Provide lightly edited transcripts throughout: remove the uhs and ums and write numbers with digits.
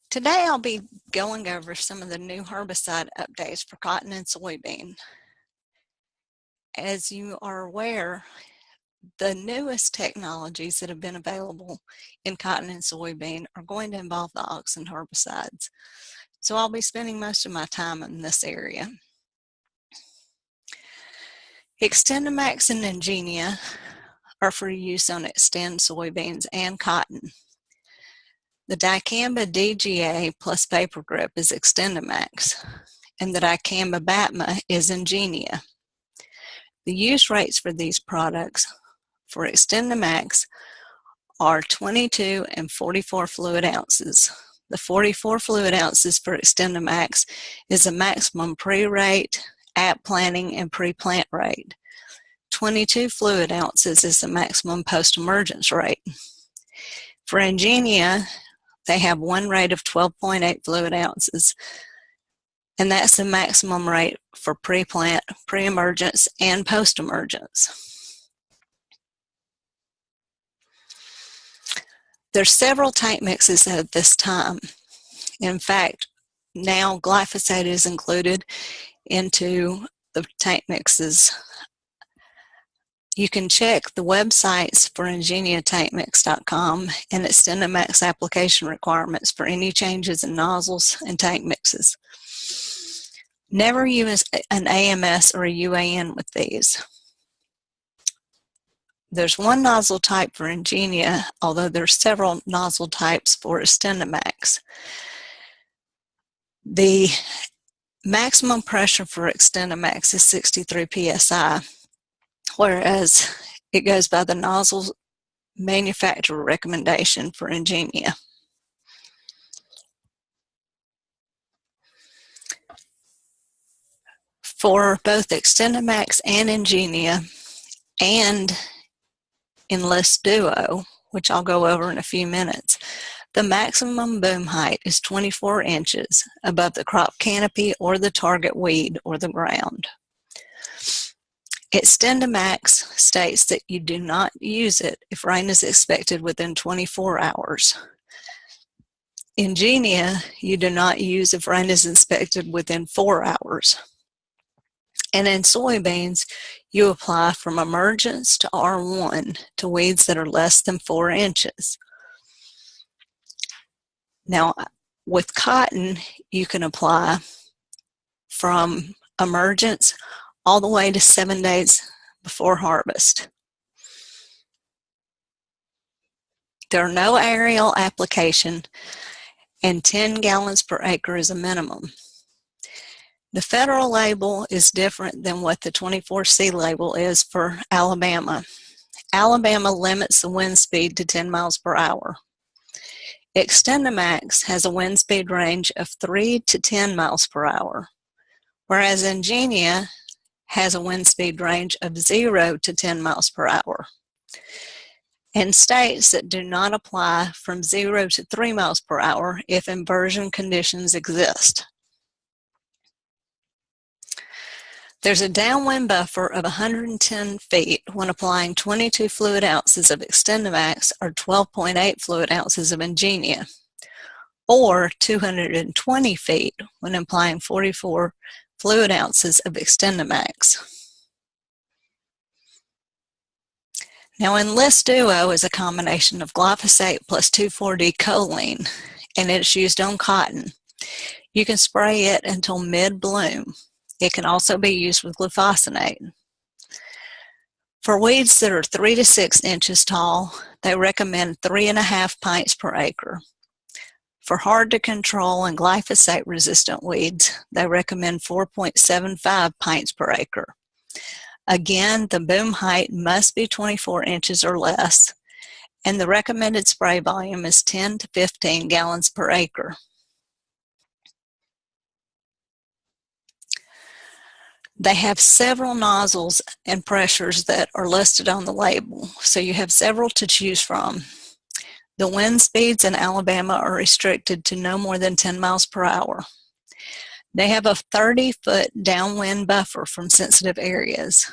Today I'll be going over some of the new herbicide updates for cotton and soybean. As you are aware, the newest technologies that have been available in cotton and soybean are going to involve the auxin herbicides. So I'll be spending most of my time in this area. Extendamax and Ingenia are for use on Xtend soybeans and cotton. The dicamba DGA plus Vapor Grip is Extendamax, and the dicamba Batma is Ingenia. The use rates for these products for Extendamax are 22 and 44 fluid ounces. The 44 fluid ounces for Extendamax is the maximum pre-rate, at planting, and pre-plant rate. 22 fluid ounces is the maximum post-emergence rate. For Ingenia, they have one rate of 12.8 fluid ounces, and that's the maximum rate for pre-plant, pre-emergence, and post-emergence. There's several tank mixes at this time. In fact, now glyphosate is included into the tank mixes. You can check the websites for ingeniatankmix.com and Extendamax application requirements for any changes in nozzles and tank mixes. Never use an AMS or a UAN with these. There's one nozzle type for Ingenia, although there's several nozzle types for Extendamax. The maximum pressure for Extendamax is 63 psi. Whereas it goes by the nozzle manufacturer recommendation for Ingenia. For both Extendamax and Ingenia and Enlist Duo, which I'll go over in a few minutes, the maximum boom height is 24 inches above the crop canopy or the target weed or the ground. Extendamax states that you do not use it if rain is expected within 24 hours. Ingenia, you do not use if rain is expected within 4 hours. And in soybeans, you apply from emergence to R1 to weeds that are less than 4 inches. Now, with cotton, you can apply from emergence all the way to 7 days before harvest. There are no aerial application, and 10 gallons per acre is a minimum. The federal label is different than what the 24C label is for Alabama. Alabama limits the wind speed to 10 miles per hour. Extendamax has a wind speed range of 3 to 10 miles per hour, whereas Ingenia has a wind speed range of 0 to 10 miles per hour. And states that do not apply from 0 to 3 miles per hour if inversion conditions exist. There's a downwind buffer of 110 feet when applying 22 fluid ounces of Extendamax or 12.8 fluid ounces of Ingenia, or 220 feet when applying 44 fluid ounces of Extendamax. Now, Enlist Duo is a combination of glyphosate plus 2,4-D-choline, and it's used on cotton. You can spray it until mid-bloom. It can also be used with glufosinate. For weeds that are 3 to 6 inches tall, they recommend 3.5 pints per acre. For hard to control and glyphosate resistant weeds, they recommend 4.75 pints per acre. Again, the boom height must be 24 inches or less, and the recommended spray volume is 10 to 15 gallons per acre. They have several nozzles and pressures that are listed on the label, so you have several to choose from. The wind speeds in Alabama are restricted to no more than 10 miles per hour. They have a 30-foot downwind buffer from sensitive areas,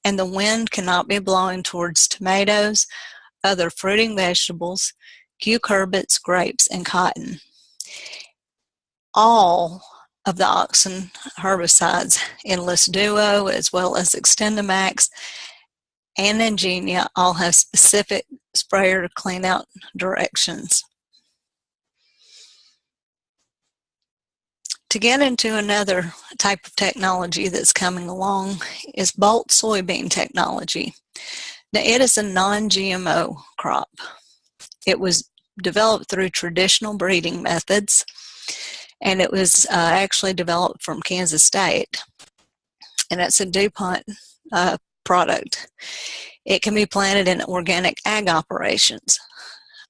and the wind cannot be blowing towards tomatoes, other fruiting vegetables, cucurbits, grapes, and cotton. All of the auxin herbicides, Endless Duo as well as XtendiMax and Ingenia, all have specific sprayer cleanout directions. To get into another type of technology that's coming along is bulk soybean technology. Now, it is a non-GMO crop. It was developed through traditional breeding methods, and it was actually developed from Kansas State, and it's a DuPont product. It can be planted in organic ag operations.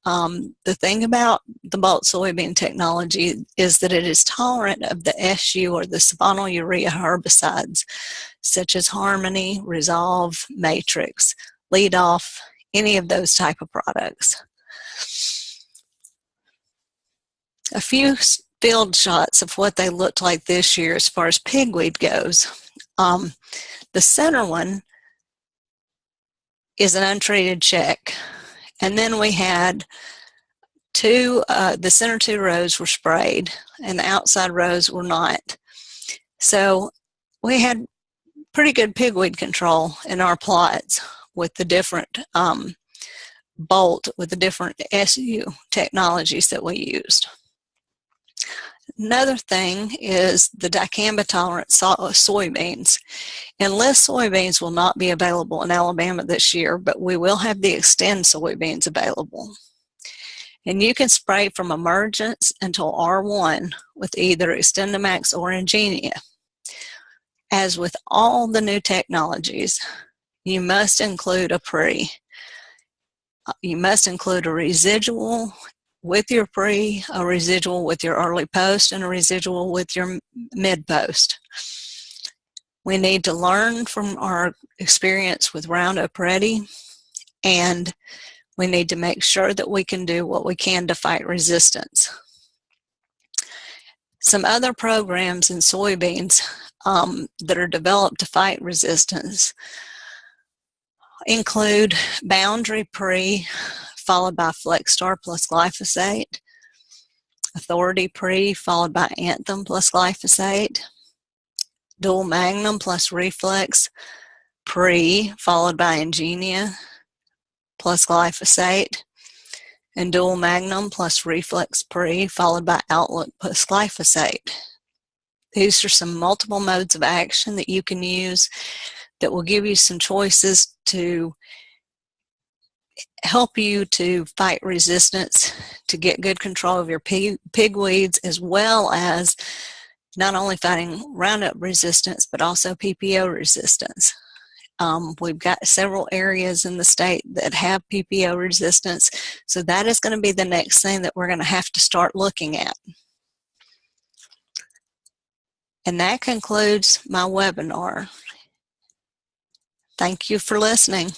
The thing about the bulk soybean technology is that it is tolerant of the SU or the sulfonylurea herbicides, such as Harmony, Resolve, Matrix, Lead Off, any of those type of products. A few field shots of what they looked like this year as far as pigweed goes. The center one is an untreated check. And then we had the center two rows were sprayed and the outside rows were not. So we had pretty good pigweed control in our plots with the different with the different SU technologies that we used. Another thing is the dicamba tolerant soybeans. Enlist soybeans will not be available in Alabama this year, but we will have the Xtend soybeans available. And you can spray from emergence until R1 with either XtendiMax or Ingenia. As with all the new technologies, you must include a pre. You must include a residual with your pre, a residual with your early post, and a residual with your mid post. We need to learn from our experience with Roundup Ready, and we need to make sure that we can do what we can to fight resistance. Some other programs in soybeans that are developed to fight resistance include Boundary Pre, followed by FlexStar plus glyphosate, Authority Pre, followed by Anthem plus glyphosate, Dual Magnum plus Reflex Pre, followed by Ingenia plus glyphosate, and Dual Magnum plus Reflex Pre, followed by Outlook plus glyphosate. These are some multiple modes of action that you can use that will give you some choices to help you to fight resistance, to get good control of your pig weeds, as well as not only fighting Roundup resistance, but also PPO resistance. We've got several areas in the state that have PPO resistance, so that is going to be the next thing that we're going to have to start looking at. And that concludes my webinar. Thank you for listening.